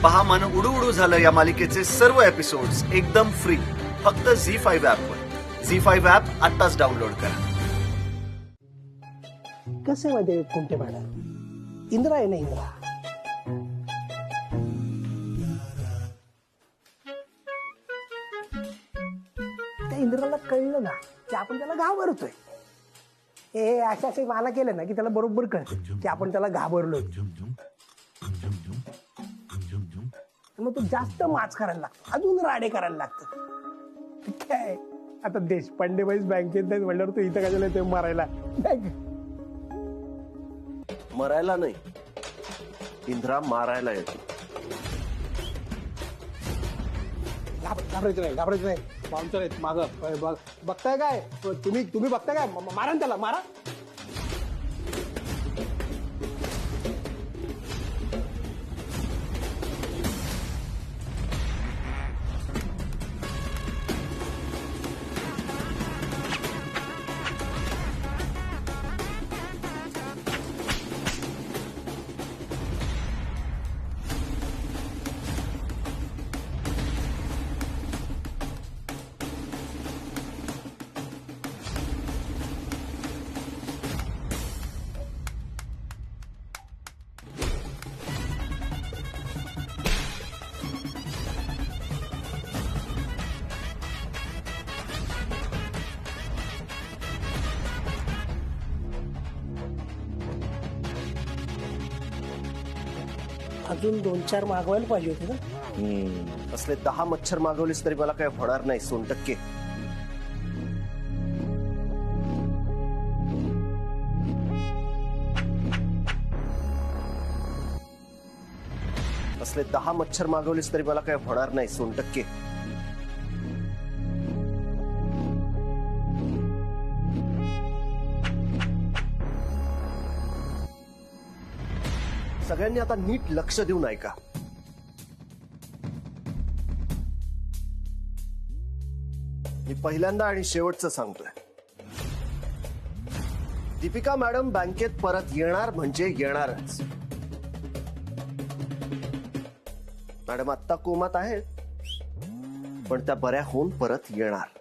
पहा मन उडू उडू झालं या मालिकेचे सर्व एपिसोड्स एकदम फ्री फक्त झी5 ऍप वर. झी5 ऍप आताच डाउनलोड करा. कसे मध्ये कोणते मॅडम इंद्रा आहे ना इंद्रा. त्या इंद्राला कळलं ना की आपण त्याला घाबरतोय. हे अशा असे माना केलं ना की त्याला बरोबर कळतं की आपण त्याला घाबरलोय. मग तो जास्त माच करायला लागतो, अजून राडे करायला लागतं. काय आता देशपांडे बाईच बँकेत नाही म्हणल्यावर तू इथं कशाला ते मारायला. मरायला नाही, इंद्रा मारायला येतो. घाबरायचं नाही, घाबरायचं नाही. बाउन्सर आहेत मागं. बघताय काय तुम्ही बघताय काय? मारा ना त्याला, मारा. अजून 2-4 मागवायला पाहिजे होते ना. असले 10 मच्छर मागवलीस तरी मला काय होणार नाही. 100%. असले 10 मच्छर मागवलीस तरी मला काय होणार नाही. 100%. सगळ्यांनी आता नीट लक्ष देऊन ऐका. मी पहिल्यांदा आणि शेवटचं सांगतोय. दीपिका मॅडम बँकेत परत येणार म्हणजे येणारच. मॅडम आत्ता कोमात आहेत, पण त्या बऱ्या होऊन परत येणार.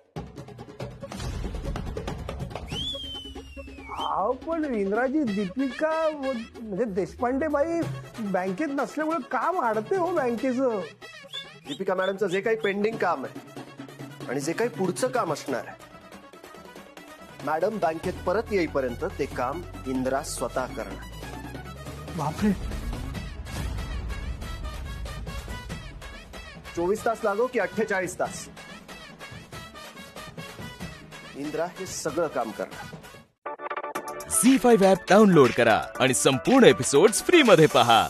पण इंद्राजी दीपिका म्हणजे देशपांडे बाई बँकेत नसल्यामुळे काम अडते हो बँकेचं. दीपिका मॅडमचं जे काही पेंडिंग काम आहे आणि जे काही पुढचं काम असणार आहे, मॅडम बँकेत परत येईपर्यंत ते काम इंद्रा स्वतः करणार. बापरे. 24 तास लागो की 48 तास, इंद्रा हे सगळं काम करणार. झी5 ऍप डाउनलोड करा आणि संपूर्ण एपिसोड्स फ्री मध्ये पहा.